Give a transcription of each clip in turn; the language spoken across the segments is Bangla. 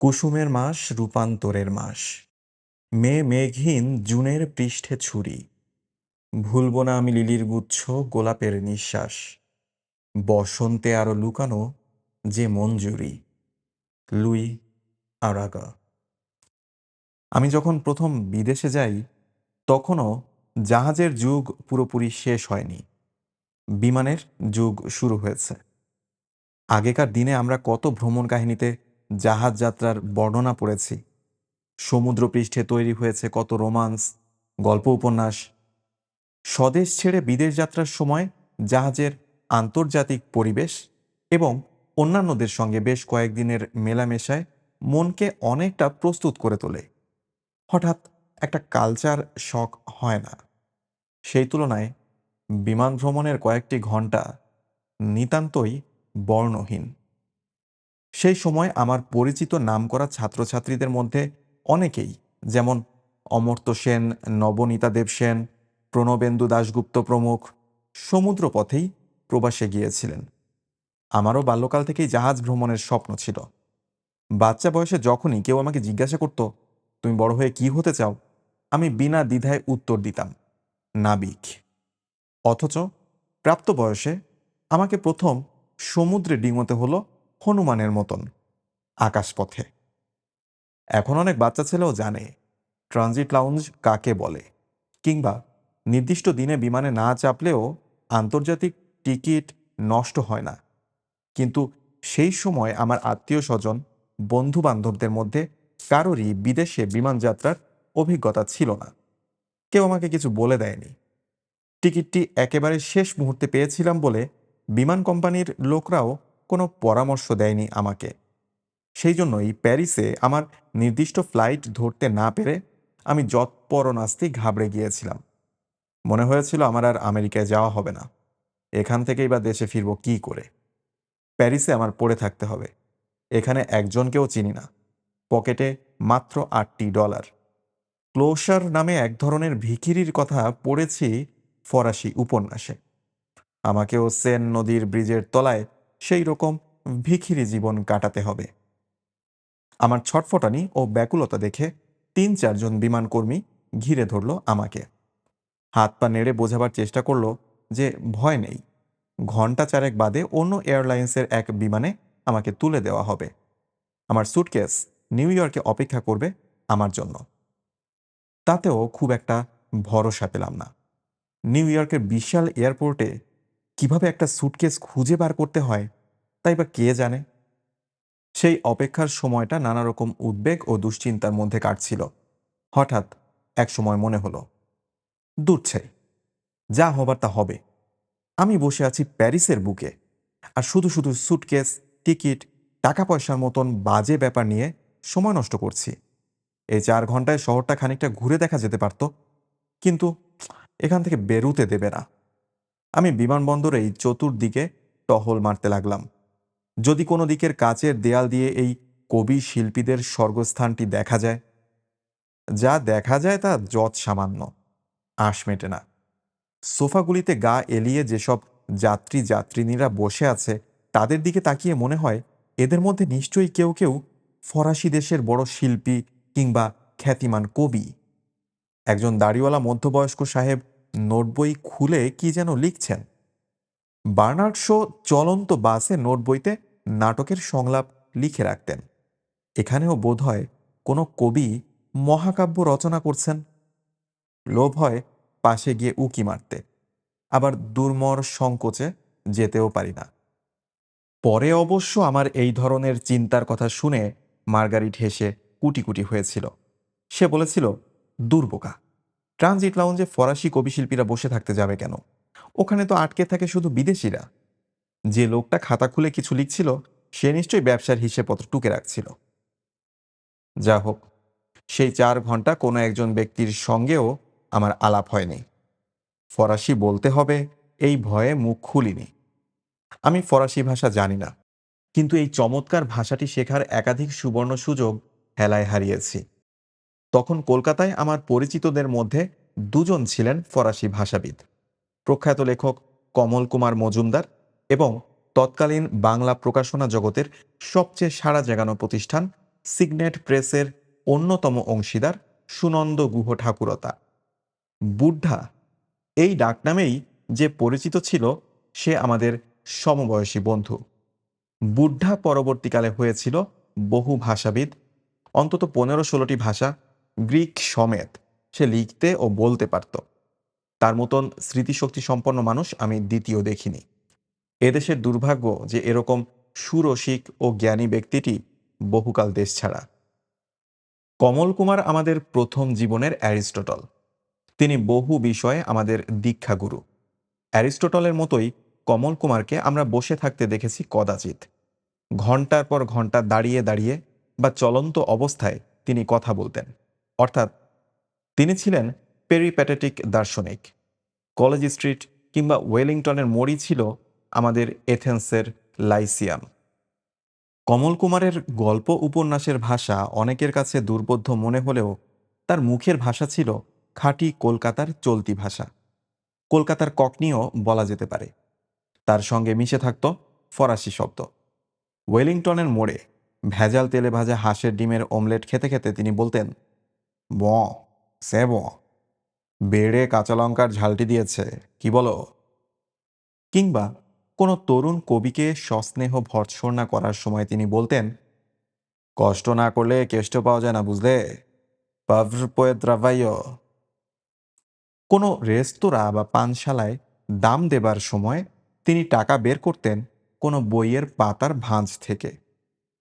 কুসুমের মাস রূপান্তরের মাস। মে মেঘহীন জুনের পৃষ্ঠে ছুরি। ভুলব না আমি লিলির গুচ্ছ গোলাপের নিঃশ্বাস। বসন্তে আরো লুকানো যে মঞ্জুরি। লুই আরাগা। আমি যখন প্রথম বিদেশে যাই তখনও জাহাজের যুগ পুরোপুরি শেষ হয়নি, বিমানের যুগ শুরু হয়েছে। আগেকার দিনে আমরা কত ভ্রমণ কাহিনীতে জাহাজ যাত্রার বর্ণনা পড়েছি। সমুদ্রপৃষ্ঠে তৈরি হয়েছে কত রোমান্স, গল্প, উপন্যাস। স্বদেশ ছেড়ে বিদেশ যাত্রার সময় জাহাজের আন্তর্জাতিক পরিবেশ এবং অন্যান্যদের সঙ্গে বেশ কয়েকদিনের মেলামেশায় মনকে অনেকটা প্রস্তুত করে তোলে। হঠাৎ একটা কালচার শক হয় না? সেই তুলনায় বিমান ভ্রমণের কয়েকটি ঘন্টা নিতান্তই বর্ণহীন। সেই সময় আমার পরিচিত নামকরা ছাত্রছাত্রীদের মধ্যে অনেকেই, যেমন অমর্ত্য সেন, নবনীতা দেব সেন, প্রণবেন্দু দাশগুপ্ত প্রমুখ, সমুদ্রপথেই প্রবাসে গিয়েছিলেন। আমারও বাল্যকাল থেকেই জাহাজ ভ্রমণের স্বপ্ন ছিল। বাচ্চা বয়সে যখনই কেউ আমাকে জিজ্ঞাসা করত, তুমি বড় হয়ে কি হতে চাও, আমি বিনা দ্বিধায় উত্তর দিতাম, নাবিক। অথচ প্রাপ্ত বয়সে আমাকে প্রথম সমুদ্রে ডিঙোতে হলো হনুমানের মতন আকাশপথে। এখন অনেক বাচ্চা ছেলেও জানে ট্রানজিট লাউঞ্জ কাকে বলে, কিংবা নির্দিষ্ট দিনে বিমানে না চাপলেও আন্তর্জাতিক টিকিট নষ্ট হয় না। কিন্তু সেই সময় আমার আত্মীয় স্বজন, বন্ধু বান্ধবদের মধ্যে কারোরই বিদেশে বিমান যাত্রার অভিজ্ঞতা ছিল না। কেউ আমাকে কিছু বলে দেয়নি। টিকিটটি একেবারে শেষ মুহূর্তে পেয়েছিলাম বলে বিমান কোম্পানির লোকরাও কোনো পরামর্শ দেয়নি আমাকে। সেই জন্যই প্যারিসে আমার নির্দিষ্ট ফ্লাইট ধরতে না পেরে আমি যৎপরনাস্তি ঘাবড়ে গিয়েছিলাম। মনে হয়েছিল আমার আর আমেরিকায় যাওয়া হবে না। এখান থেকেই বা দেশে ফিরব কি করে? প্যারিসে আমার পড়ে থাকতে হবে। এখানে একজনকেও চিনি না। পকেটে মাত্র $8। ক্লোসার নামে এক ধরনের ভিখিরির কথা পড়েছি ফরাসি উপন্যাসে। আমাকেও সেন নদীর ব্রিজের তলায় সেই রকম ভিখিরি জীবন কাটাতে হবে। আমার ছটফটানি ও ব্যাকুলতা দেখে 3-4 জন বিমানকর্মী ঘিরে ধরল আমাকে। হাত পা নেড়ে বোঝাবার চেষ্টা করল যে ভয় নেই, ঘণ্টা 4 বাদে অন্য এয়ারলাইন্সের এক বিমানে আমাকে তুলে দেওয়া হবে। আমার সুটকেস নিউ ইয়র্কে অপেক্ষা করবে আমার জন্য। তাতেও খুব একটা ভরসা পেলাম না। নিউ ইয়র্কের বিশাল এয়ারপোর্টে কিভাবে একটা সুটকেস খুঁজে বার করতে হয় তাই বা কে জানে। সেই অপেক্ষার সময়টা নানা রকম উদ্বেগ ও দুশ্চিন্তার মধ্যে কাটছিল। হঠাৎ এক সময় মনে হলো, দূর ছাই, যা হবার তা হবে। আমি বসে আছি প্যারিসের বুকে, আর শুধু শুধু সুটকেস, টিকিট, টাকা পয়সার মতন বাজে ব্যাপার নিয়ে সময় নষ্ট করছি। এই 4 ঘন্টায় শহরটা খানিকটা ঘুরে দেখা যেতে পারত, কিন্তু এখান থেকে বেরুতে দেবে না। আমি বিমানবন্দরেই চতুর্দিকে টহল মারতে লাগলাম। যদি কোনো দিকের কাচের দেয়াল দিয়ে এই কবি শিল্পীদের স্বর্গস্থানটি দেখা যায়। যা দেখা যায় তা যৎ সামান্য, আঁশ মেটে না। সোফাগুলিতে গা এলিয়ে যেসব যাত্রীরা বসে আছে তাদের দিকে তাকিয়ে মনে হয় এদের মধ্যে নিশ্চয়ই কেউ কেউ ফরাসি দেশের বড় শিল্পী কিংবা খ্যাতিমান কবি। একজন দাড়িওয়ালা মধ্যবয়স্ক সাহেব নোটবই খুলে কি যেন লিখছেন। বার্নার্ড শো চলন্ত বাসে নোটবইতে নাটকের সংলাপ লিখে রাখতেন। এখানেও বোধহয় কোনো কবি মহাকাব্য রচনা করছেন। লোভ হয় পাশে গিয়ে উকি মারতে, আবার দুর্মর সংকোচে যেতেও পারি না। পরে অবশ্য আমার এই ধরনের চিন্তার কথা শুনে মার্গারিট হেসে কুটি কুটি হয়েছিল। সে বলেছিল, দুর্বোকা, ট্রানজিট লাউঞ্জে ফরাসি কবিশিল্পীরা বসে থাকতে যাবে কেন? ওখানে তো আটকে থাকে শুধু বিদেশিরা। যে লোকটা খাতা খুলে কিছু লিখছিল সে নিশ্চয়ই ব্যবসার হিসেবপত্র টুকে রাখছিল। যা হোক, সেই 4 ঘন্টা কোনো একজন ব্যক্তির সঙ্গেও আমার আলাপ হয়নি। ফরাসি বলতে হবে এই ভয়ে মুখ খুলিনি। আমি ফরাসি ভাষা জানি না, কিন্তু এই চমৎকার ভাষাটি শেখার একাধিক সুবর্ণ সুযোগ হেলায় হারিয়েছি। তখন কলকাতায় আমার পরিচিতদের মধ্যে 2 জন ছিলেন ফরাসি ভাষাবিদ, প্রখ্যাত লেখক কমল কুমার মজুমদার এবং তৎকালীন বাংলা প্রকাশনা জগতের সবচেয়ে সাড়া জাগানো প্রতিষ্ঠান সিগনেট প্রেসের অন্যতম অংশীদার সুনন্দ গুহ ঠাকুরতা। বুদ্ধা এই ডাকনামেই যে পরিচিত ছিল সে আমাদের সমবয়সী বন্ধু। বুদ্ধা পরবর্তীকালে হয়েছিল বহু ভাষাবিদ, অন্তত 15-16টি ভাষা, গ্রিক সমেত সে লিখতে ও বলতে পারত। তার মতন স্মৃতিশক্তি সম্পন্ন মানুষ আমি দ্বিতীয় দেখিনি। এদেশের দুর্ভাগ্য যে এরকম সুরসিক ও জ্ঞানী ব্যক্তিটি বহুকাল দেশ ছাড়া। কমল কুমার আমাদের প্রথম জীবনের অ্যারিস্টটল। তিনি বহু বিষয়ে আমাদের দীক্ষাগুরু। অ্যারিস্টটলের মতোই কমল কুমারকে আমরা বসে থাকতে দেখেছি কদাচিৎ। ঘন্টার পর ঘন্টা দাঁড়িয়ে দাঁড়িয়ে বা চলন্ত অবস্থায় তিনি কথা বলতেন। অর্থাৎ তিনি ছিলেন পেরিপ্যাটেটিক দার্শনিক। কলেজ স্ট্রিট কিংবা ওয়েলিংটনের মোড়ই ছিল আমাদের এথেন্সের লাইসিয়াম। কমল কুমারের গল্প উপন্যাসের ভাষা অনেকের কাছে দুর্বোধ্য মনে হলেও তার মুখের ভাষা ছিল খাঁটি কলকাতার চলতি ভাষা। কলকাতার ককনিও বলা যেতে পারে। তার সঙ্গে মিশে থাকত ফরাসি শব্দ। ওয়েলিংটনের মোড়ে ভেজাল তেলে ভাজা হাঁসের ডিমের অমলেট খেতে খেতে তিনি বলতেন, ব সে ব বেড়ে কাঁচা লঙ্কার ঝালটি দিয়েছে, কি বলো? কিংবা কোনো তরুণ কবিকে সস্নেহ ভর্ৎসনা করার সময় তিনি বলতেন, কষ্ট না করলে কেষ্ট পাওয়া যায় না, বুঝলে? পাভ্র পোয়েদ্রাভাইয়। কোনো রেস্তোরাঁ বা পানশালায় দাম দেবার সময় তিনি টাকা বের করতেন কোনো বইয়ের পাতার ভাঁজ থেকে।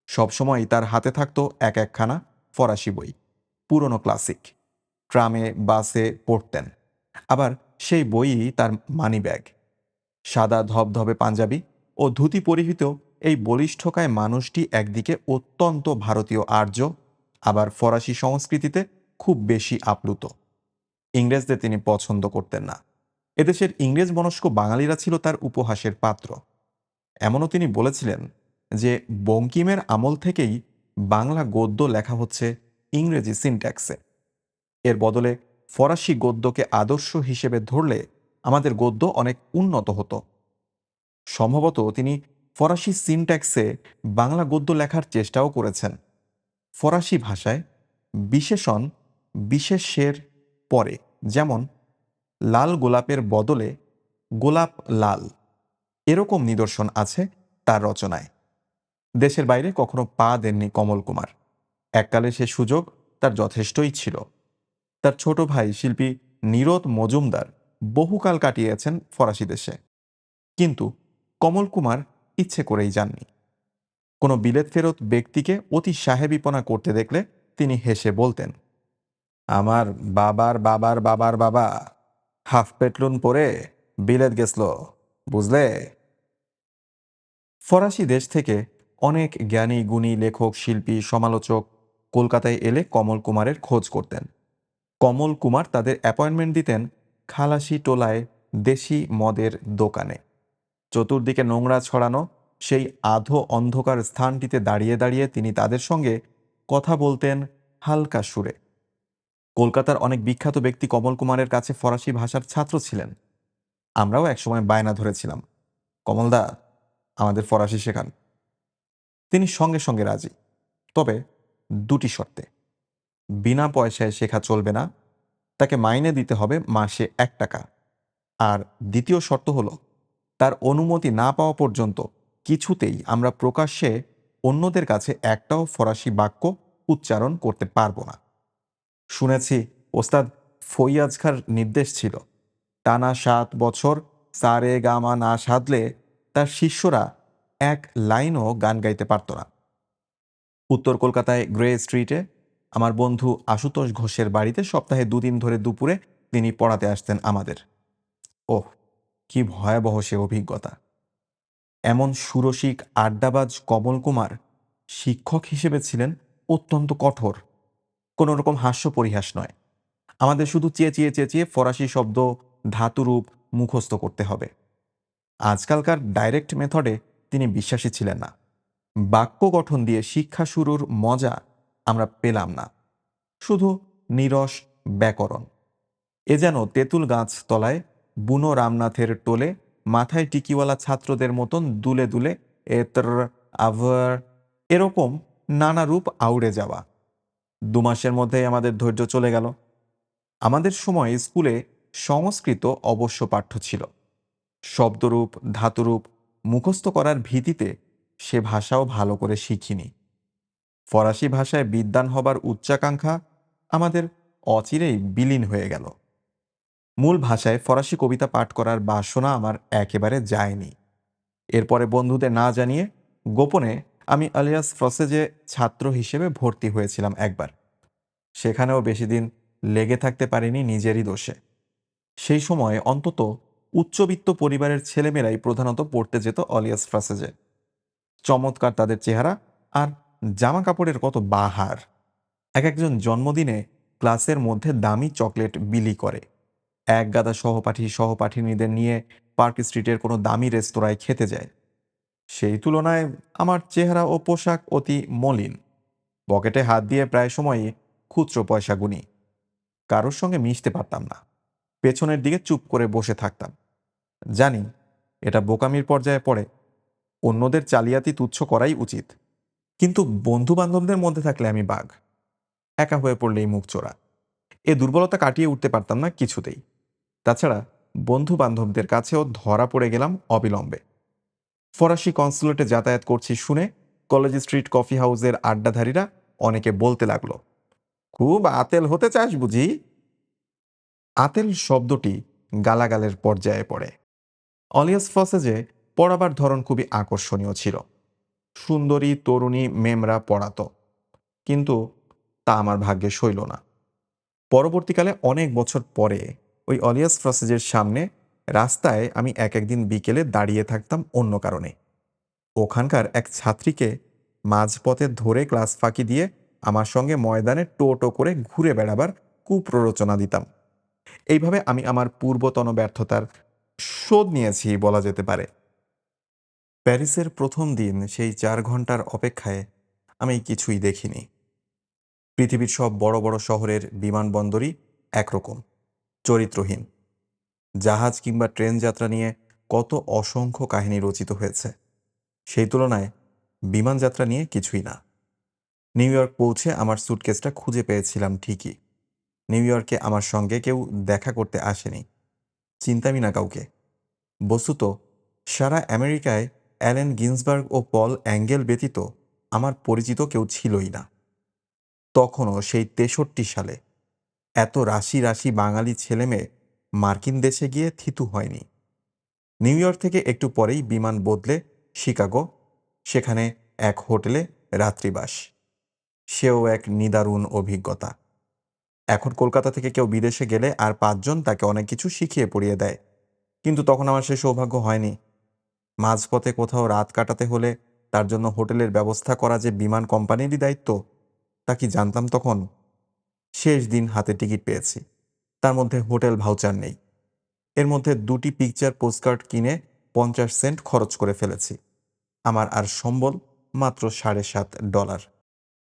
সবসময় তার হাতে থাকতো এক একখানা ফরাসি বই, পুরনো ক্লাসিক। ট্রামে বাসে পড়তেন, আবার সেই বইই তার মানি ব্যাগ। সাদা ধবধবে পাঞ্জাবি ও ধুতি পরিহিত এই বলিষ্ঠকায় মানুষটি একদিকে অত্যন্ত ভারতীয় আর্য, আবার ফরাসি সংস্কৃতিতে খুব বেশি আপ্লুত। ইংরেজদের তিনি পছন্দ করতেন না। এদেশের ইংরেজ মনস্ক বাঙালিরা ছিল তার উপহাসের পাত্র। এমনও তিনি বলেছিলেন যে বঙ্কিমের আমল থেকেই বাংলা গদ্য লেখা হচ্ছে ইংরেজি সিনট্যাক্সে। এর বদলে ফরাসি গদ্যকে আদর্শ হিসেবে ধরলে আমাদের গদ্য অনেক উন্নত হতো। সম্ভবত তিনি ফরাসি সিনট্যাক্সে বাংলা গদ্য লেখার চেষ্টাও করেছেন। ফরাসি ভাষায় বিশেষণ বিশেষ্যের পরে, যেমন লাল গোলাপের বদলে গোলাপ লাল, এরকম নিদর্শন আছে তার রচনায়। দেশের বাইরে কখনো পা দেননি কমল কুমার। এককালে সে সুযোগ তার যথেষ্টই ছিল। তার ছোট ভাই শিল্পী নীরদ মজুমদার বহুকাল কাটিয়েছেন ফরাসি দেশে, কিন্তু কমল কুমার ইচ্ছে করেই যাননি। কোনো বিলেত ফেরত ব্যক্তিকে অতি সাহেবিপনা করতে দেখলে তিনি হেসে বলতেন, আমার বাবার বাবার বাবার বাবা হাফ পেটলুন পরে বিলেত গেছল, বুঝলে? ফরাসি দেশ থেকে অনেক জ্ঞানী গুণী লেখক, শিল্পী, সমালোচক কলকাতায় এলে কমল কুমারের খোঁজ করতেন। কমল কুমার তাদের অ্যাপয়েন্টমেন্ট দিতেন খালাসি টোলায় দেশি মদের দোকানে। চতুর্দিকে নোংরা ছড়ানো সেই আধো অন্ধকার স্থানটিতে দাঁড়িয়ে দাঁড়িয়ে তিনি তাদের সঙ্গে কথা বলতেন হালকা সুরে। কলকাতার অনেক বিখ্যাত ব্যক্তি কমল কুমারের কাছে ফরাসি ভাষার ছাত্র ছিলেন। আমরাও একসময় বায়না ধরেছিলাম, কমলদা আমাদের ফরাসি শেখান। তিনি সঙ্গে সঙ্গে রাজি, তবে দুটি শর্তে। বিনা পয়সায় শেখা চলবে না, তাকে মাইনে দিতে হবে মাসে 1 টাকা। আর দ্বিতীয় শর্ত হলো, তার অনুমতি না পাওয়া পর্যন্ত কিছুতেই আমরা প্রকাশ্যে অন্যদের কাছে একটাও ফরাসি বাক্য উচ্চারণ করতে পারবো না। শুনেছি ওস্তাদ ফৈয়াজ খাঁর নির্দেশ ছিল, টানা 7 বছর সারে গামা না সাধলে তার শিষ্যরা এক লাইনও গান গাইতে পারত না। উত্তর কলকাতায় গ্রে স্ট্রিটে আমার বন্ধু আশুতোষ ঘোষের বাড়িতে সপ্তাহে 2 দিন ধরে দুপুরে তিনি পড়াতে আসতেন আমাদের। ওহ, কি ভয়াবহ সে অভিজ্ঞতা! এমন সুরসিক আড্ডাবাজ কমল কুমার শিক্ষক হিসেবে ছিলেন অত্যন্ত কঠোর। কোনো রকম হাস্য পরিহাস নয়। আমাদের শুধু চেঁচিয়ে চেঁচিয়ে ফরাসি শব্দ, ধাতুরূপ মুখস্থ করতে হবে। আজকালকার ডাইরেক্ট মেথডে তিনি বিশ্বাসী ছিলেন না। বাক্য গঠন দিয়ে শিক্ষা শুরুর মজা আমরা পেলাম না, শুধু নিরস ব্যাকরণ। এ যেন তেঁতুল গাছ তলায় বুনো রামনাথের টোলে মাথায় টিকিওয়ালা ছাত্রদের মতন দুলে দুলে এতর আভার এরকম নানা রূপ আউড়ে যাওয়া। ২ মাসের মধ্যেই আমাদের ধৈর্য চলে গেল। আমাদের সময়ে স্কুলে সংস্কৃত অবশ্য পাঠ্য ছিল। শব্দরূপ, ধাতুরূপ মুখস্থ করার ভীতিতে সে ভাষাও ভালো করে শিখিনি। ফরাসি ভাষায় বিদ্বান হবার উচ্চাকাঙ্ক্ষা আমাদের অচিরেই বিলীন হয়ে গেল। মূল ভাষায় ফরাসি কবিতা পাঠ করার বাসনা আমার একেবারে যায়নি। এরপরে বন্ধুদের না জানিয়ে গোপনে আমি আলিয়াস ফ্রসেজে ছাত্র হিসেবে ভর্তি হয়েছিলাম একবার। সেখানেও বেশি দিন লেগে থাকতে পারিনি নিজেরই দোষে। সেই সময়ে অন্তত উচ্চবিত্ত পরিবারের ছেলেমেয়েরাই প্রধানত পড়তে যেত অলিয়াস ফ্রাসেজে। চমৎকার তাদের চেহারা আর জামা কাপড়ের কত বাহার! এক একজন জন্মদিনে ক্লাসের মধ্যে দামি চকলেট বিলি করে। এক গাদা সহপাঠিনীদের নিয়ে পার্ক স্ট্রিটের কোনো দামি রেস্তোরাঁয় খেতে যায়। সেই তুলনায় আমার চেহারা ও পোশাক অতি মলিন। পকেটে হাত দিয়ে প্রায় সময়ই খুচরো পয়সা গুনি। কারোর সঙ্গে মিশতে পারতাম না। পেছনের দিকে চুপ করে বসে থাকতাম। জানি এটা বোকামির পর্যায়ে পড়ে। অন্যদের জালিয়াতি তুচ্ছ করাই উচিত। কিন্তু বন্ধু বান্ধবদের মধ্যে থাকলে আমি বাঘ, একা হয়ে পড়লেই মুখ চোরা। এ দুর্বলতা কাটিয়ে উঠতে পারতাম না কিছুতেই। তাছাড়া বন্ধু বান্ধবদের কাছেও ধরা পড়ে গেলাম অবিলম্বে। ফরাসি কনসুলেটে যাতায়াত করছি শুনে কলেজ স্ট্রিট কফি হাউসের আড্ডাধারীরা অনেকে বলতে লাগলো, খুব আতেল হতে চাস বুঝি? আতেল শব্দটি গালাগালের পর্যায়ে পড়ে। অলিয়াস ফসেজে পড়াবার ধরন খুবই আকর্ষণীয় ছিল। সুন্দরী তরুণী মেমরা পড়াতো, কিন্তু তা আমার ভাগ্যে সইল না। পরবর্তীকালে অনেক বছর পরে ওই অলিয়াস ফ্রসেজের সামনে রাস্তায় আমি এক একদিন বিকেলে দাঁড়িয়ে থাকতাম অন্য কারণে। ওখানকার এক ছাত্রীকে মাঝপথে ধরে ক্লাস ফাঁকি দিয়ে আমার সঙ্গে ময়দানে টো টো করে ঘুরে বেড়াবার কুপ্ররোচনা দিতাম। এইভাবে আমি আমার পূর্বতন ব্যর্থতার শোধ নিয়েছি বলা যেতে পারে। প্যারিসের প্রথম দিন সেই 4 ঘন্টার অপেক্ষায় আমি কিছুই দেখিনি। পৃথিবীর সব বড় বড় শহরের বিমানবন্দরই একরকম, চরিত্রহীন। জাহাজ কিংবা ট্রেন যাত্রা নিয়ে কত অসংখ্য কাহিনী রচিত হয়েছে, সেই তুলনায় বিমান যাত্রা নিয়ে কিছুই না। নিউ ইয়র্ক পৌঁছে আমার সুটকেসটা খুঁজে পেয়েছিলাম ঠিকই। নিউ ইয়র্কে আমার সঙ্গে কেউ দেখা করতে আসেনি, চিন্তামই না কাউকে। বস্তুত সারা আমেরিকায় অ্যালেন গিন্সবার্গ ও পল অ্যাঙ্গেল ব্যতীত আমার পরিচিত কেউ ছিলই না। তখনও সেই 63 সালে এত রাশি রাশি বাঙালি ছেলেমেয়ে মার্কিন দেশে গিয়ে থিতু হয়নি। নিউ ইয়র্ক থেকে একটু পরেই বিমান বদলে শিকাগো, সেখানে এক হোটেলে রাত্রিবাস। সেও এক নিদারুণ অভিজ্ঞতা। এখন কলকাতা থেকে কেউ বিদেশে গেলে আর 5 জন তাকে অনেক কিছু শিখিয়ে পড়িয়ে দেয়, কিন্তু তখন আমার সে সৌভাগ্য হয়নি। মাঝপথে কোথাও রাত কাটাতে হলে তার জন্য হোটেলের ব্যবস্থা করা যে বিমান কোম্পানিরই দায়িত্ব, তা কি জানতাম তখন? শেষ দিন হাতে টিকিট পেয়েছি, তার মধ্যে হোটেল ভাউচার নেই। এর মধ্যে 2টি পিকচার পোস্টকার্ড কিনে 50 সেন্ট খরচ করে ফেলেছি। আমার আর সম্বল মাত্র $7.5।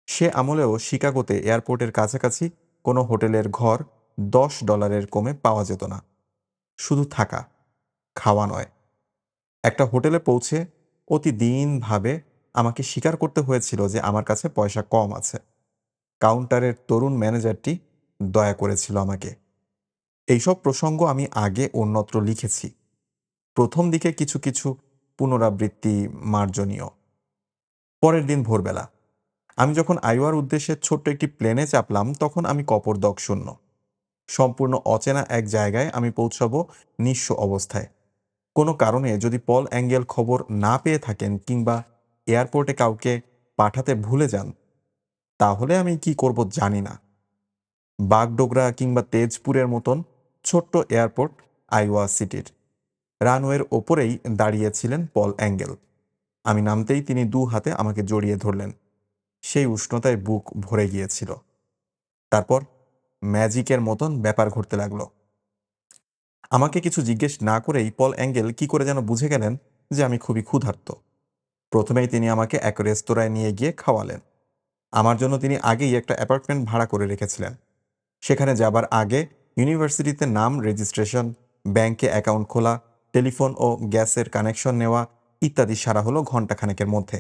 সে আমলেও শিকাগোতে এয়ারপোর্টের কাছাকাছি কোনো হোটেলের ঘর $10 কমে পাওয়া যেত না। শুধু থাকা, খাওয়া নয়। একটা হোটেলে পৌঁছে অতি দীনভাবে আমাকে স্বীকার করতে হয়েছিল যে আমার কাছে পয়সা কম আছে। কাউন্টারের তরুণ ম্যানেজারটি দয়া করেছিল আমাকে। এইসব প্রসঙ্গ আমি আগে অন্যত্র লিখেছি। প্রথম দিকে কিছু কিছু পুনরাবৃত্তি মার্জনীয়। পরের দিন ভোরবেলা আমি যখন আইওয়ার উদ্দেশ্যে ছোট্ট একটি প্লেনে চাপলাম, তখন আমি কপরদক শূন্য। সম্পূর্ণ অচেনা এক জায়গায় আমি পৌঁছাবো নিঃস্ব অবস্থায়। কোনো কারণে যদি পল অ্যাঙ্গেল খবর না পেয়ে থাকেন কিংবা এয়ারপোর্টে কাউকে পাঠাতে ভুলে যান, তাহলে আমি কি করব জানি না। বাগডোগরা কিংবা তেজপুরের মতন ছোট্ট এয়ারপোর্ট আইওয়া সিটির। রানওয়ের ওপরেই দাঁড়িয়েছিলেন পল অ্যাঙ্গেল। আমি নামতেই তিনি 2 হাতে আমাকে জড়িয়ে ধরলেন। সেই উষ্ণতায় বুক ভরে গিয়েছিল। তারপর ম্যাজিকের মতন ব্যাপার ঘটতে লাগলো। আমাকে কিছু জিজ্ঞেস না করেই পল অ্যাঙ্গেল কি করে যেন বুঝে গেলেন যে আমি খুবই ক্ষুধার্ত। প্রথমেই তিনি আমাকে এক রেস্তোরাঁয় নিয়ে গিয়ে খাওয়ালেন। আমার জন্য তিনি আগেই একটা অ্যাপার্টমেন্ট ভাড়া করে রেখেছিলেন। সেখানে যাবার আগে ইউনিভার্সিটিতে নাম রেজিস্ট্রেশন, ব্যাংকে অ্যাকাউন্ট খোলা, টেলিফোন ও গ্যাসের কানেকশন নেওয়া ইত্যাদি সারা হলো ঘণ্টাখানেকের মধ্যে।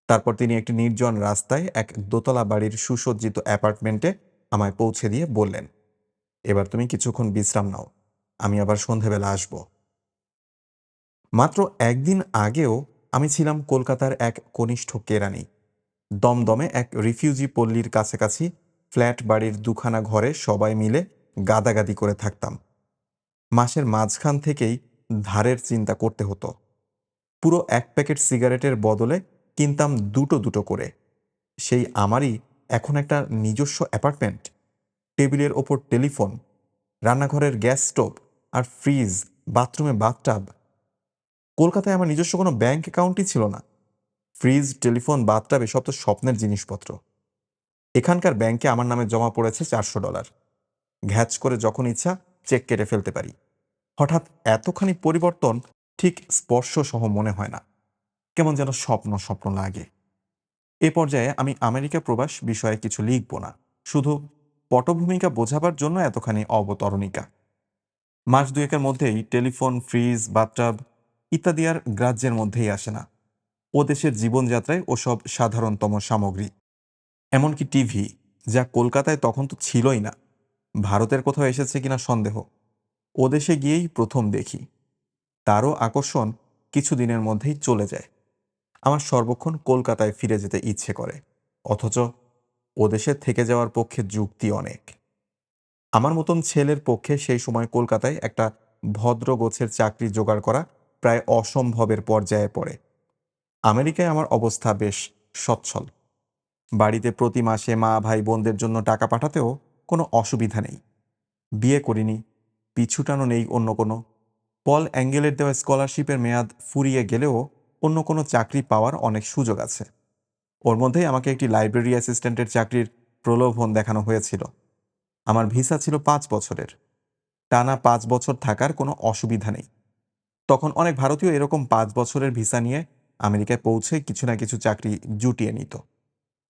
তারপর তিনি একটি নির্জন রাস্তায় এক দোতলা বাড়ির সুসজ্জিত অ্যাপার্টমেন্টে আমায় পৌঁছে দিয়ে বললেন, এবার তুমি কিছুক্ষণ বিশ্রাম নাও, আমি আবার সন্ধেবেলা আসব। মাত্র একদিন আগেও আমি ছিলাম কলকাতার এক কনিষ্ঠ কেরানি। দমদমে এক রিফিউজি পল্লীর কাছাকাছি ফ্ল্যাট বাড়ির দুখানা ঘরে সবাই মিলে গাদাগাদি করে থাকতাম। মাসের মাঝখান থেকেই ধারের চিন্তা করতে হতো। পুরো এক প্যাকেট সিগারেটের বদলে কিনতাম দুটো দুটো করে। সেই আমারই এখন একটা নিজস্ব অ্যাপার্টমেন্ট, টেবিলের ওপর টেলিফোন, রান্নাঘরের গ্যাস স্টোভ আর ফ্রিজ, বাথরুমে বাথটাব। কলকাতায় আমার নিজস্ব কোনো ব্যাংক অ্যাকাউন্টই ছিল না। ফ্রিজ, টেলিফোন, বাথটাব এসব তো স্বপ্নের জিনিসপত্র। এখানকার ব্যাংকে আমার নামে জমা পড়েছে $400। ঘ্যাচ করে যখন ইচ্ছা চেক কেটে ফেলতে পারি। হঠাৎ এতখানি পরিবর্তন ঠিক স্পর্শসহ মনে হয় না, কেমন যেন স্বপ্ন স্বপ্ন লাগে। এ পর্যায়ে আমি আমেরিকা প্রবাস বিষয়ে কিছু লিখব না, শুধু পটভূমিকা বোঝাবার জন্য এতখানি অবতরণিকা। মাস দুয়েকের মধ্যেই টেলিফোন, ফ্রিজ, বাথটাব ইত্যাদি আর গ্রাহ্যের মধ্যেই আসে না। ও দেশের জীবনযাত্রায় ওসব সাধারণতম সামগ্রী। এমনকি টিভি, যা কলকাতায় তখন তো ছিলই না, ভারতের কোথাও এসেছে কিনা সন্দেহ। ও দেশে গিয়েই প্রথম দেখি। তারও আকর্ষণ কিছুদিনের মধ্যেই চলে যায়। আমার সর্বক্ষণ কলকাতায় ফিরে যেতে ইচ্ছে করে, অথচ ও দেশে থেকে যাওয়ার পক্ষে যুক্তি অনেক। আমার মতন ছেলের পক্ষে সেই সময় কলকাতায় একটা ভদ্র গোছের চাকরি জোগাড় করা প্রায় অসম্ভবের পর্যায়ে পড়ে। আমেরিকায় আমার অবস্থা বেশ সচ্ছল। বাড়িতে প্রতি মাসে মা, ভাই, বোনদের জন্য টাকা পাঠাতেও কোনো অসুবিধা নেই। বিয়ে করিনি, পিছুটানো নেই অন্য কোনো। পল অ্যাঙ্গেলের দেওয়া স্কলারশিপের মেয়াদ ফুরিয়ে গেলেও অন্য কোনো চাকরি পাওয়ার অনেক সুযোগ আছে। ওর মধ্যেই আমাকে একটি লাইব্রেরি অ্যাসিস্ট্যান্টের চাকরির প্রলোভন দেখানো হয়েছিল। আমার ভিসা ছিল 5 বছরের। টানা 5 বছর থাকার কোনো অসুবিধা নেই। তখন অনেক ভারতীয় এরকম 5 বছরের ভিসা নিয়ে আমেরিকায় পৌঁছে কিছু না কিছু চাকরি জুটিয়ে নিত।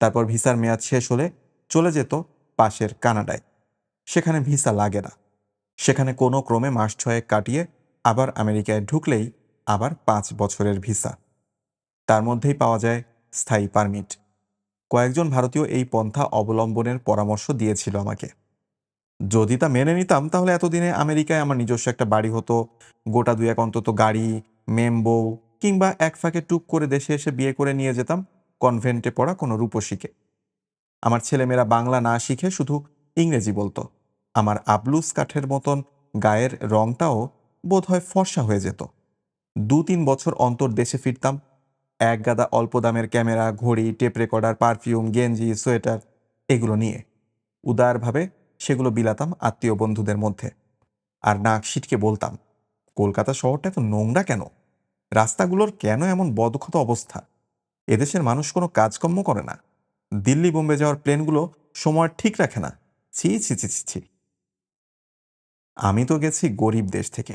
তারপর ভিসার মেয়াদ শেষ হলে চলে যেত পাশের কানাডায়। সেখানে ভিসা লাগে না। সেখানে কোনো ক্রমে মাস 6 কাটিয়ে আবার আমেরিকায় ঢুকলেই আবার 5 বছরের ভিসা। তার মধ্যেই পাওয়া যায় স্থায়ী পারমিট। কয়েকজন ভারতীয় এই পন্থা অবলম্বনের পরামর্শ দিয়েছিল আমাকে। যদি তা মেনে নিতাম তাহলে এতদিনে আমেরিকায় আমার নিজস্ব একটা বাড়ি হতো, গোটা দুয়েক অন্তত গাড়ি, মেমবউ, কিংবা এক ফাঁকে টুক করে দেশে এসে বিয়ে করে নিয়ে যেতাম কনভেন্টে পড়া কোনো রূপসীকে। আমার ছেলেমেয়েরা বাংলা না শিখে শুধু ইংরেজি বলতো। আমার আবলুস কাঠের মতন গায়ের রংটাও বোধহয় ফর্সা হয়ে যেত। 2-3 বছর অন্তর দেশে ফিরতাম, এক গাদা অল্প দামের ক্যামেরা, ঘড়ি, টেপ রেকর্ডার, পারফিউম, গেঞ্জি, সোয়েটার এগুলো নিয়ে উদারভাবে সেগুলো বিলাতাম আত্মীয় বন্ধুদের মধ্যে। আর নাক সিটকে বলতাম, কলকাতা শহরটা এত নোংরা কেন? রাস্তাগুলোর কেন এমন বদক্ষত অবস্থা? এদেশের মানুষ কোনো কাজকর্ম করে না। দিল্লি, বোম্বে যাওয়ার প্লেনগুলো সময় ঠিক রাখে না। ছি ছি ছি ছি ছি। আমি তো গেছি গরিব দেশ থেকে।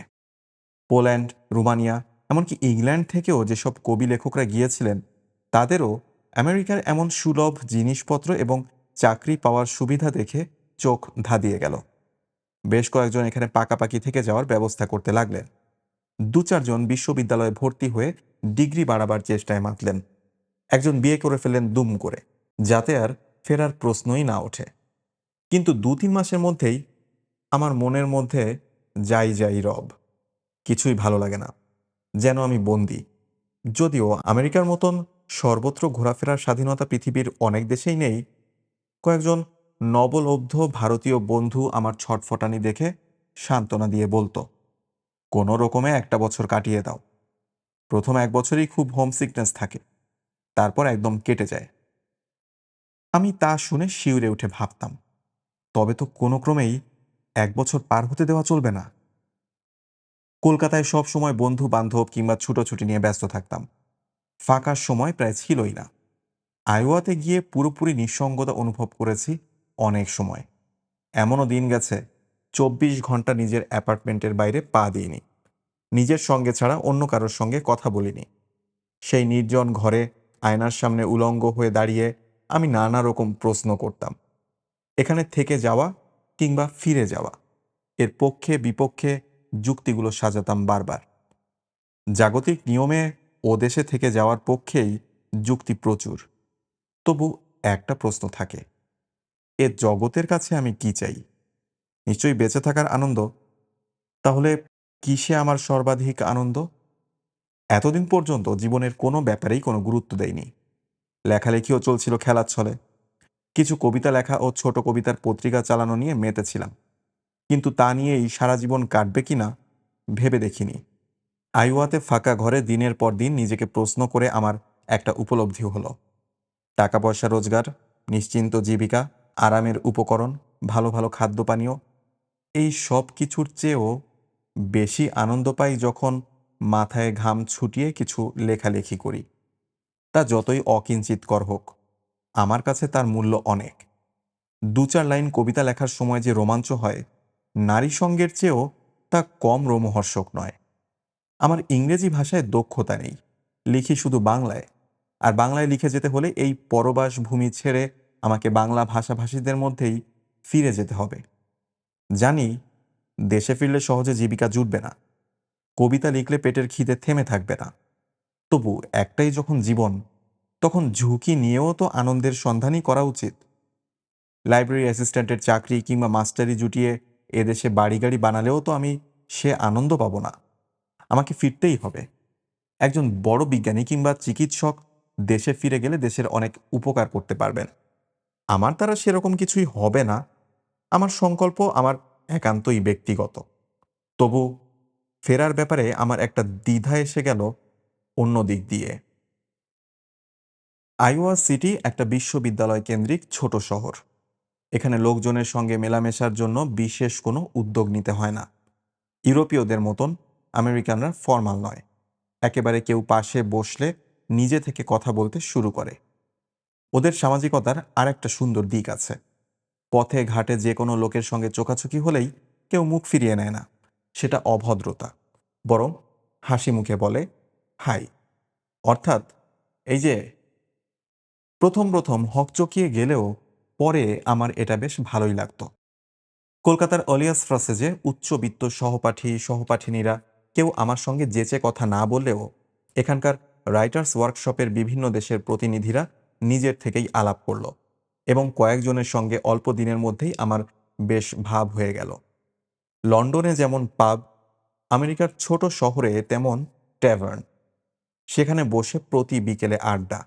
পোল্যান্ড, রোমানিয়া, এমনকি ইংল্যান্ড থেকেও যেসব কবি লেখকরা গিয়েছিলেন, তাদেরও আমেরিকার এমন সুলভ জিনিসপত্র এবং চাকরি পাওয়ার সুবিধা দেখে চোখ ধাঁধিয়ে গেল। বেশ কয়েকজন এখানে পাকাপাকি থেকে যাওয়ার ব্যবস্থা করতে লাগলেন। 2-4 জন বিশ্ববিদ্যালয়ে ভর্তি হয়ে ডিগ্রি বাড়াবার চেষ্টায় মাতলেন। একজন বিয়ে করে ফেললেন দুম করে, যাতে আর ফেরার প্রশ্নই না ওঠে। কিন্তু 2-3 মাসের মধ্যেই আমার মনের মধ্যে যাই যাই রব, কিছুই ভালো লাগে না, যেন আমি বন্দী। যদিও আমেরিকার মতন সর্বত্র ঘোরাফেরার স্বাধীনতা পৃথিবীর অনেক দেশেই নেই। কয়েকজন নবলব্ধ ভারতীয় বন্ধু আমার ছটফটানি দেখে সান্ত্বনা দিয়ে বলতো, কোনো রকমে একটা বছর কাটিয়ে দাও। প্রথম 1 বছরই খুব হোমসিকনেস থাকে, তারপর একদম কেটে যায়। আমি তা শুনে শিউরে উঠে ভাবতাম, তবে তো কোনো ক্রমেই 1 বছর পার হতে দেওয়া চলবে না। কলকাতায় সব সময় বন্ধু বান্ধব কিংবা ছুটোছুটি নিয়ে ব্যস্ত থাকতাম। ফাঁকার সময় প্রায় ছিলই না। আইওয়াতে গিয়ে পুরোপুরি নিঃসঙ্গতা অনুভব করেছি অনেক সময়। এমনও দিন গেছে 24 ঘন্টা নিজের অ্যাপার্টমেন্টের বাইরে পা দিইনি, নিজের সঙ্গে ছাড়া অন্য কারোর সঙ্গে কথা বলিনি। সেই নির্জন ঘরে আয়নার সামনে উলঙ্গ হয়ে দাঁড়িয়ে আমি নানা রকম প্রশ্ন করতাম। এখানে থেকে যাওয়া কিংবা ফিরে যাওয়া, এর পক্ষে বিপক্ষে যুক্তিগুলো সাজাতাম বারবার। জাগতিক নিয়মে ও দেশে থেকে যাওয়ার পক্ষেই যুক্তি প্রচুর। তবু একটা প্রশ্ন থাকে, এ জগতের কাছে আমি কি চাই? নিশ্চয়ই বেঁচে থাকার আনন্দ। তাহলে কিসে আমার সর্বাধিক আনন্দ? এতদিন পর্যন্ত জীবনের কোনো ব্যাপারেই কোনো গুরুত্ব দেইনি। লেখালেখিও চলছিল খেলার ছলে। কিছু কবিতা লেখা ও ছোট কবিতার পত্রিকা চালানো নিয়ে মেতেছিলাম। কিন্তু তা নিয়েই সারা জীবন কাটবে কিনা ভেবে দেখিনি। আইওয়াতে ফাঁকা ঘরে দিনের পর দিন নিজেকে প্রশ্ন করে আমার একটা উপলব্ধি হলো। টাকা পয়সা রোজগার, নিশ্চিন্ত জীবিকা, আরামের উপকরণ, ভালো ভালো খাদ্য পানীয়, এই সব কিছুর চেয়েও বেশি আনন্দ পাই যখন মাথায় ঘাম ছুটিয়ে কিছু লেখালেখি করি। তা যতই অকিঞ্চিতকর হোক, আমার কাছে তার মূল্য অনেক। ২-৪ লাইন কবিতা লেখার সময় যে রোমাঞ্চ হয়, নারী সঙ্গের চেয়েও তা কম রোমহর্ষক নয়। আমার ইংরেজি ভাষায় দক্ষতা নেই, লিখি শুধু বাংলায়। আর বাংলায় লিখে যেতে হলে এই পরবাস ভূমি ছেড়ে আমাকে বাংলা ভাষাভাষীদের মধ্যেই ফিরে যেতে হবে। জানি দেশে ফিরলে সহজে জীবিকা জুটবে না, কবিতা লিখলে পেটের খিদে থেমে থাকবে না। তবু একটাই যখন জীবন, তখন ঝুঁকি নিয়েও তো আনন্দের সন্ধানই করা উচিত। লাইব্রেরি অ্যাসিস্ট্যান্টের চাকরি কিংবা মাস্টারি জুটিয়ে এদেশে বাড়ি গাড়ি বানালেও তো আমি সে আনন্দ পাবো না। আমাকে ফিরতেই হবে। একজন বড় বিজ্ঞানী কিংবা চিকিৎসক দেশে ফিরে গেলে দেশের অনেক উপকার করতে পারবেন। আমার দ্বারা সেরকম কিছুই হবে না। আমার সংকল্প আমার একান্তই ব্যক্তিগত। তবু ফেরার ব্যাপারে আমার একটা দ্বিধা এসে গেল অন্য দিক দিয়ে। আইওয়া সিটি একটা বিশ্ববিদ্যালয় কেন্দ্রিক ছোট শহর। এখানে লোকজনের সঙ্গে মেলামেশার জন্য বিশেষ কোনো উদ্যোগ নিতে হয় না। ইউরোপীয়দের মতন আমেরিকানরা ফর্মাল নয়। একেবারে কেউ পাশে বসলে নিজে থেকে কথা বলতে শুরু করে। ওদের সামাজিকতার আরেকটা সুন্দর দিক আছে। পথে ঘাটে যে কোনো লোকের সঙ্গে চোখাচোখি হলেই কেউ মুখ ফিরিয়ে নেয় না। সেটা অভদ্রতা, বরং হাসি মুখে বলে হাই। অর্থাৎ এই যে প্রথম প্রথম হকচকিয়ে গেলেও পরে আমার এটা বেশ ভালোই লাগতো। কলকাতার অলিয়াস ফ্রাসেজে উচ্চবিত্ত সহপাঠিনীরা কেউ আমার সঙ্গে যেচে কথা না বললেও এখানকার রাইটার্স ওয়ার্কশপের বিভিন্ন দেশের প্রতিনিধিরা নিজের থেকেই আলাপ করল এবং কয়েকজনের সঙ্গে অল্প দিনের মধ্যেই আমার বেশ ভাব হয়ে গেল। লন্ডনে যেমন পাব, আমেরিকার ছোট শহরে তেমন ট্যাভার্ন। সেখানে বসে প্রতি বিকেলে আড্ডা।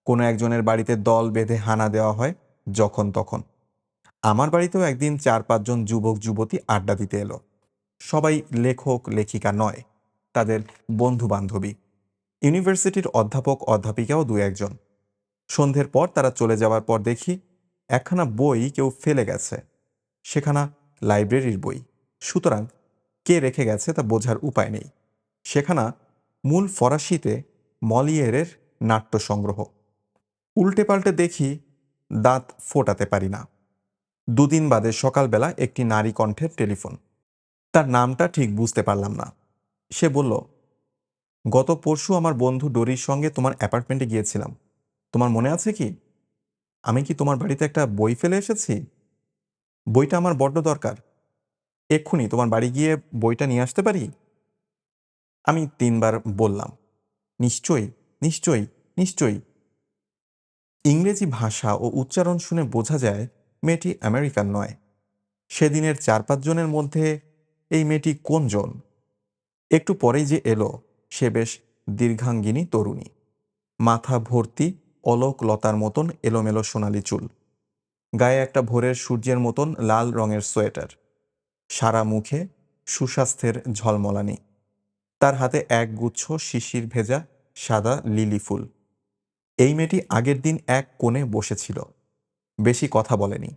কোনো একজনের বাড়িতে দল বেঁধে হানা দেওয়া হয় যখন তখন। আমার বাড়িতেও একদিন ৪-৫ জন যুবক যুবতী আড্ডা দিতে এলো। সবাই লেখক লেখিকা নয়, তাদের বন্ধু বান্ধবী। ইউনিভার্সিটির অধ্যাপক অধ্যাপিকাও ২-১ জন। সন্ধ্যের পর তারা চলে যাওয়ার পর দেখি একখানা বই কেউ ফেলে গেছে। সেখানা লাইব্রেরির বই, সুতরাং কে রেখে গেছে তা বোঝার উপায় নেই। সেখানা মূল ফরাসিতে মলিয়েরের নাট্য সংগ্রহ। উল্টে পাল্টে দেখি, দাঁত ফোটাতে পারি না। ২ দিন বাদে সকালবেলা একটি নারী কণ্ঠের টেলিফোন। তার নামটা ঠিক বুঝতে পারলাম না। সে বলল, গত পরশু আমার বন্ধু ডোরির সঙ্গে তোমার অ্যাপার্টমেন্টে গিয়েছিলাম। তোমার মনে আছে কি? আমি কি তোমার বাড়িতে একটা বই ফেলে এসেছি? বইটা আমার বড্ড দরকার। এক্ষুনি তোমার বাড়ি গিয়ে বইটা নিয়ে আসতে পারি? আমি ৩ বার বললাম, নিশ্চয়ই, নিশ্চয়ই, নিশ্চয়ই। ইংরেজি ভাষা ও উচ্চারণ শুনে বোঝা যায় মেয়েটি আমেরিকান নয়। সেদিনের ৪-৫ জনের মধ্যে এই মেয়েটি কোন জন? একটু পরেই যে এলো সে বেশ দীর্ঘাঙ্গিনী তরুণী। মাথা ভর্তি অলোক লতার মতন এলোমেলো সোনালি চুল, গায়ে একটা ভোরের সূর্যের মতন লাল রঙের সোয়েটার, সারা মুখে সুস্বাস্থ্যের ঝলমলানি। তার হাতে এক গুচ্ছ শিশির ভেজা সাদা লিলি ফুল। এই মেয়েটি আগের দিন এক কোণে বসেছিল, বেশি কথা বলেনি,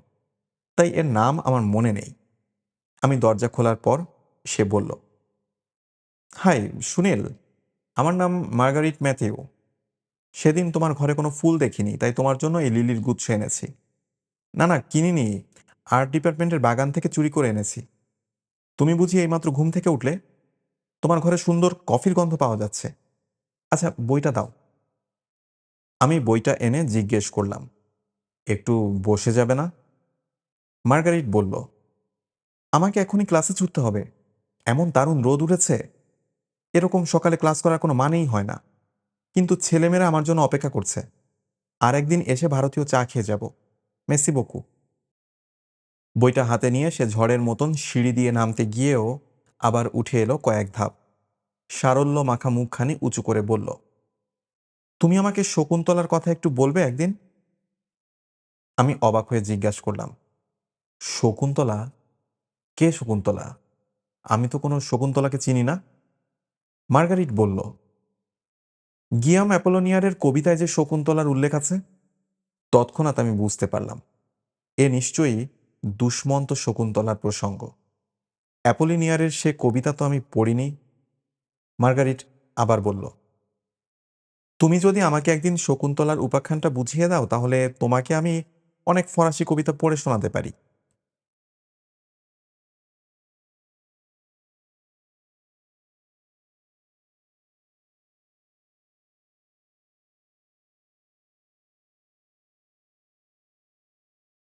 তাই এর নাম আমার মনে নেই। আমি দরজা খোলার পর সে বলল, হাই সুনীল, আমার নাম মার্গারিট ম্যাথিউ। সেদিন তোমার ঘরে কোনো ফুল দেখিনি, তাই তোমার জন্য এই লিলির গুচ্ছ এনেছি। না না, কিনিনি, আর্ট ডিপার্টমেন্টের বাগান থেকে চুরি করে এনেছি। তুমি বুঝি এইমাত্র ঘুম থেকে উঠলে? তোমার ঘরে সুন্দর কফির গন্ধ পাওয়া যাচ্ছে। আচ্ছা, বইটা দাও। আমি বইটা এনে জিজ্ঞেস করলাম, একটু বসে যাবে না? মার্গারিট বলল, আমাকে এখনই ক্লাসে ছুটতে হবে। এমন দারুণ রোদ উঠেছে, এরকম সকালে ক্লাস করার কোনো মানেই হয় না। কিন্তু ছেলেমেয়েরা আমার জন্য অপেক্ষা করছে। আর একদিন এসে ভারতীয় চা খেয়ে যাব। মেসি বকু। বইটা হাতে নিয়ে সে ঝড়ের মতন সিঁড়ি দিয়ে নামতে গিয়েও আবার উঠে এলো কয়েক ধাপ। সারল্য মাখা মুখখানি উঁচু করে বলল, তুমি আমাকে শকুন্তলার কথা একটু বলবে একদিন? আমি অবাক হয়ে জিজ্ঞাসা করলাম, শকুন্তলা? কে শকুন্তলা? আমি তো কোনো শকুন্তলাকে চিনি না। মার্গারিট বলল, গিয়াম অ্যাপোলোনিয়ারের কবিতায় যে শকুন্তলার উল্লেখ আছে। তৎক্ষণাৎ আমি বুঝতে পারলাম এ নিশ্চয়ই দুষ্মন্ত শকুন্তলার প্রসঙ্গ। অ্যাপোলিনিয়ারের সে কবিতা তো আমি পড়িনি। মার্গারিট আবার বলল, তুমি যদি আমাকে একদিন শকুন্তলার উপাখ্যানটা বুঝিয়ে দাও তাহলে তোমাকে আমি অনেক ফরাসি কবিতা পড়ে শোনাতে পারি।